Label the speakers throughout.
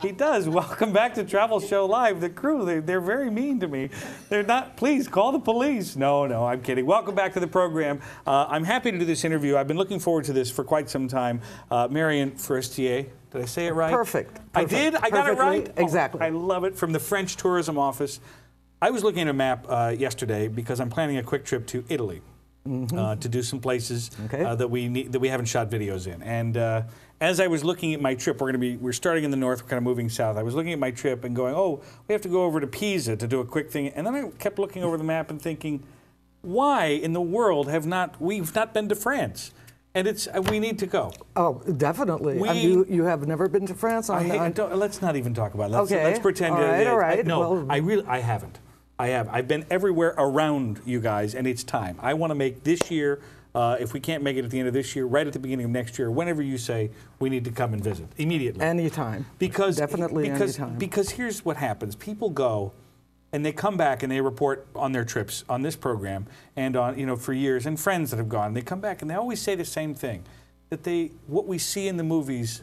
Speaker 1: He does. Welcome back to Travel Show Live. The crew, they're very mean to me. They're not, please call the police. No, I'm kidding. Welcome back to the program. I'm happy to do this interview. I've been looking forward to this for quite some time. Marion Forestier, did I say it right?
Speaker 2: Perfect.
Speaker 1: I did? I got it right?
Speaker 2: Exactly.
Speaker 1: Oh, I love it. From the French Tourism Office. I was looking at a map yesterday because I'm planning a quick trip to Italy. To do some places that we haven't shot videos in. And as I was looking at my trip, we're starting in the north, we're kind of moving south. I was looking at my trip and going, oh, we have to go over to Pisa to do a quick thing. And then I kept looking over the map and thinking, why in the world we've not been to France? And we need to go. Oh,
Speaker 2: definitely. You have never been to France?
Speaker 1: Let's not even talk about it.
Speaker 2: Let's
Speaker 1: pretend.
Speaker 2: All right.
Speaker 1: I haven't. I have. I've been everywhere around you guys, and it's time. I want to make this year, if we can't make it at the end of this year, right at the beginning of next year, whenever you say we need to come and visit, immediately.
Speaker 2: Anytime.
Speaker 1: Definitely
Speaker 2: anytime.
Speaker 1: Because here's what happens. People go, and they come back and they report on their trips on this program and on, for years, and friends that have gone. They come back and they always say the same thing, that what we see in the movies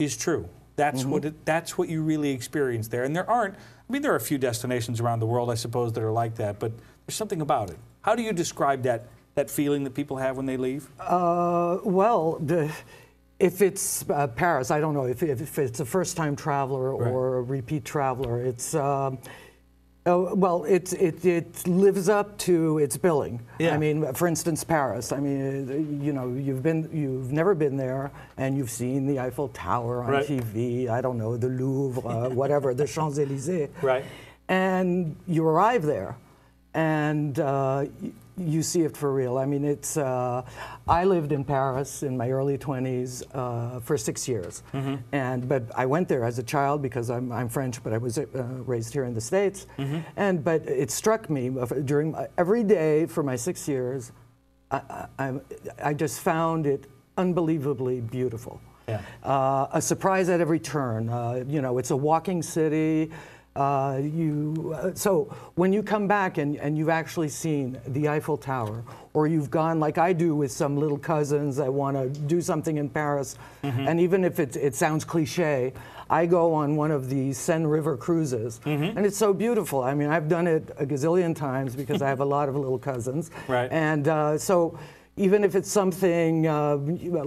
Speaker 1: is true. That's what you really experience there. And there are a few destinations around the world, I suppose, that are like that, but there's something about it. How do you describe that feeling that people have when they leave?
Speaker 2: If it's Paris, I don't know. If it's a first-time traveler or a repeat traveler, it's it lives up to its billing. Yeah. I mean, for instance, Paris. I mean, you've never been there, and you've seen the Eiffel Tower on TV. I don't know, the Louvre, whatever, the Champs-Élysées.
Speaker 1: Right.
Speaker 2: And you arrive there, and you see it for real. I mean, I lived in Paris in my early 20s for 6 years, but I went there as a child because I'm French, but I was raised here in the States, but it struck me during every day for my 6 years. I just found it unbelievably beautiful. Yeah. A surprise at every turn. It's a walking city. So when you come back and you've actually seen the Eiffel Tower, or you've gone like I do with some little cousins, I want to do something in Paris, and even if it sounds cliche, I go on one of the Seine River cruises, and it's so beautiful. I mean, I've done it a gazillion times because I have a lot of little cousins, and so even if it's something,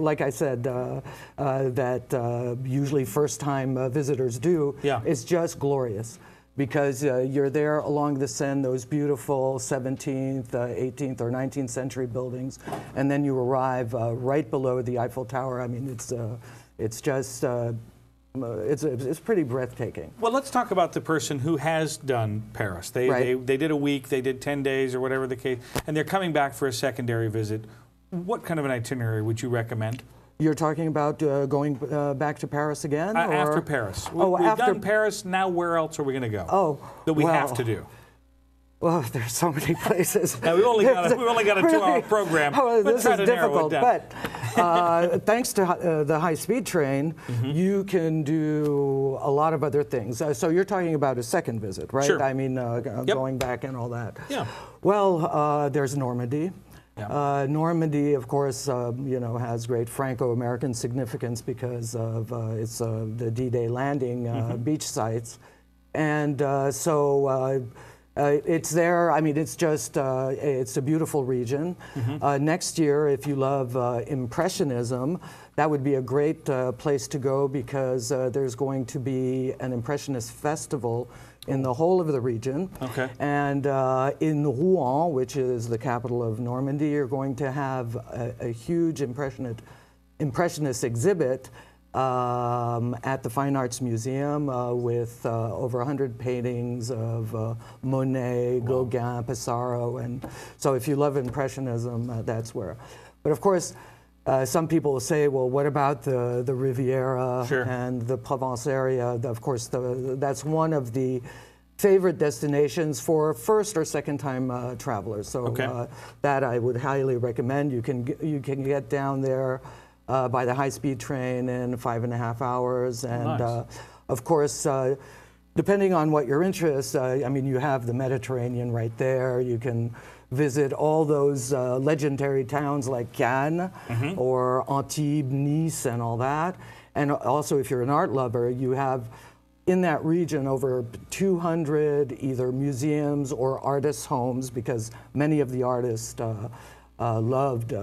Speaker 2: like I said, that usually first-time visitors do, it's just glorious. Because you're there along the Seine, those beautiful 17th, 18th, or 19th century buildings, and then you arrive right below the Eiffel Tower. I mean, it's just, it's pretty breathtaking.
Speaker 1: Well, let's talk about the person who has done Paris. They did a week, they did 10 days, or whatever the case, and they're coming back for a secondary visit. What kind of an itinerary would you recommend?
Speaker 2: You're talking about going back to Paris again?
Speaker 1: After Paris. We've done Paris, now where else are we going to go? That we have to do?
Speaker 2: Well, there's so many places.
Speaker 1: Now, we've only got a 2-hour program.
Speaker 2: This is difficult, but thanks to the high-speed train, you can do a lot of other things. So you're talking about a second visit, right?
Speaker 1: Sure.
Speaker 2: I mean, going back and all that.
Speaker 1: Yeah.
Speaker 2: Well, there's Normandy. Yeah. Normandy, of course, has great Franco-American significance because of it's the D-Day landing beach sites, and it's there. I mean, it's just it's a beautiful region. Next year, if you love Impressionism, that would be a great place to go because there's going to be an Impressionist festival in the whole of the region. Okay. And in Rouen, which is the capital of Normandy, you're going to have a huge Impressionist exhibit at the Fine Arts Museum with over 100 paintings of Monet, Gauguin, Pissarro, and so if you love Impressionism, that's where. But of course, some people will say, well, what about the Riviera and the Provence area? Of course, that's one of the favorite destinations for first or second time travelers. So that I would highly recommend. You can get down there by the high-speed train in 5.5 hours. And of course, depending on what your interests, I mean, you have the Mediterranean right there. You can visit all those legendary towns like Cannes or Antibes, Nice, and all that. And also, if you're an art lover, you have in that region over 200 either museums or artists' homes, because many of the artists loved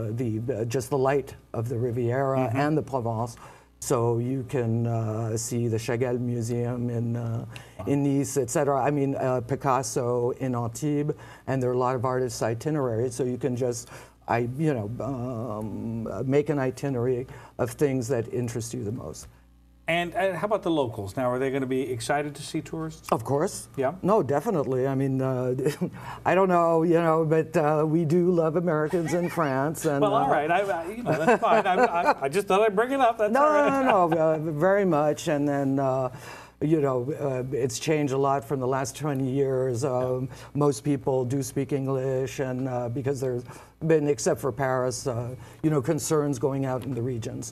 Speaker 2: just the light of the Riviera and the Provence. So you can see the Chagall Museum in Nice, etc. I mean, Picasso in Antibes, and there are a lot of artists' itineraries. So you can just, make an itinerary of things that interest you the most.
Speaker 1: And how about the locals? Now, are they going to be excited to see tourists?
Speaker 2: Of course.
Speaker 1: Yeah?
Speaker 2: No, definitely. I mean, I don't know, but we do love Americans in France. And,
Speaker 1: well, all right. That's fine. I just thought I'd bring it up. That's all right.
Speaker 2: No, very much. And then, it's changed a lot from the last 20 years. Most people do speak English, and because there's been, except for Paris, concerns going out in the regions.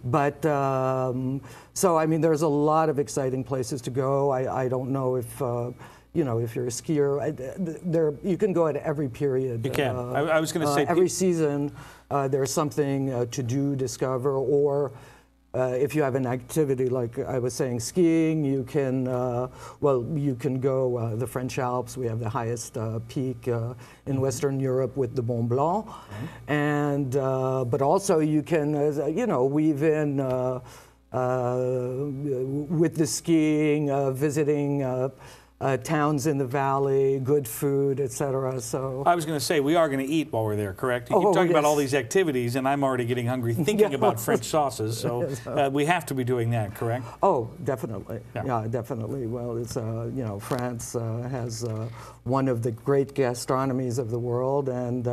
Speaker 2: But, so, I mean, there's a lot of exciting places to go. I don't know if, if you're a skier, you can go at every period.
Speaker 1: You can. I was going to say...
Speaker 2: every season, there's something to do, discover, or... if you have an activity like I was saying, skiing, you can you can go the French Alps. We have the highest peak in Western Europe with the Mont Blanc, and but also you can weave in with the skiing, visiting. Towns in the valley, good food, etc. So
Speaker 1: I was going to say, we are going to eat while we're there, correct? You keep talking about all these activities, and I'm already getting hungry thinking about French sauces. So we have to be doing that, correct?
Speaker 2: Oh, definitely. Yeah, definitely. Well, it's France has one of the great gastronomies of the world, and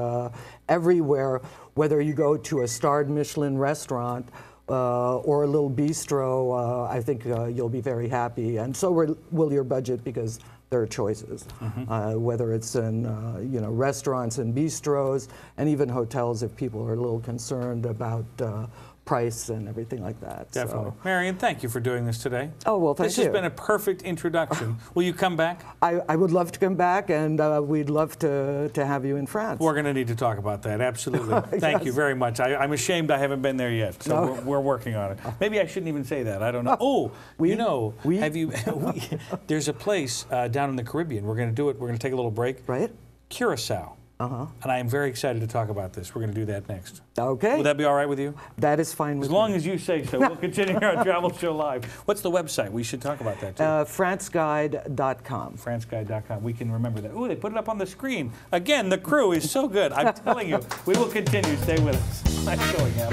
Speaker 2: everywhere, whether you go to a starred Michelin restaurant. Or a little bistro, I think you'll be very happy, and so will your budget, because there are choices. Whether it's in restaurants and bistros, and even hotels if people are a little concerned about price and everything like that.
Speaker 1: Definitely.
Speaker 2: So.
Speaker 1: Marion, thank you for doing this today.
Speaker 2: Oh, well, thank you.
Speaker 1: This has been a perfect introduction. Will you come back?
Speaker 2: I would love to come back, and we'd love to have you in France.
Speaker 1: We're going to need to talk about that, absolutely. Thank you very much. I'm ashamed I haven't been there yet, so we're working on it. Maybe I shouldn't even say that. I don't know. Oh, there's a place down in the Caribbean. We're going to do it. We're going to take a little break.
Speaker 2: Right.
Speaker 1: Curacao. And I am very excited to talk about this. We're going to do that next.
Speaker 2: Okay.
Speaker 1: Will that be all right with you?
Speaker 2: That is fine with me.
Speaker 1: As long as you say so. We'll continue here on Travel Show Live. What's the website? We should talk about that, too.
Speaker 2: FranceGuide.com.
Speaker 1: FranceGuide.com. We can remember that. Oh, they put it up on the screen. Again, the crew is so good. I'm telling you. We will continue. Stay with us. Nice going, Al.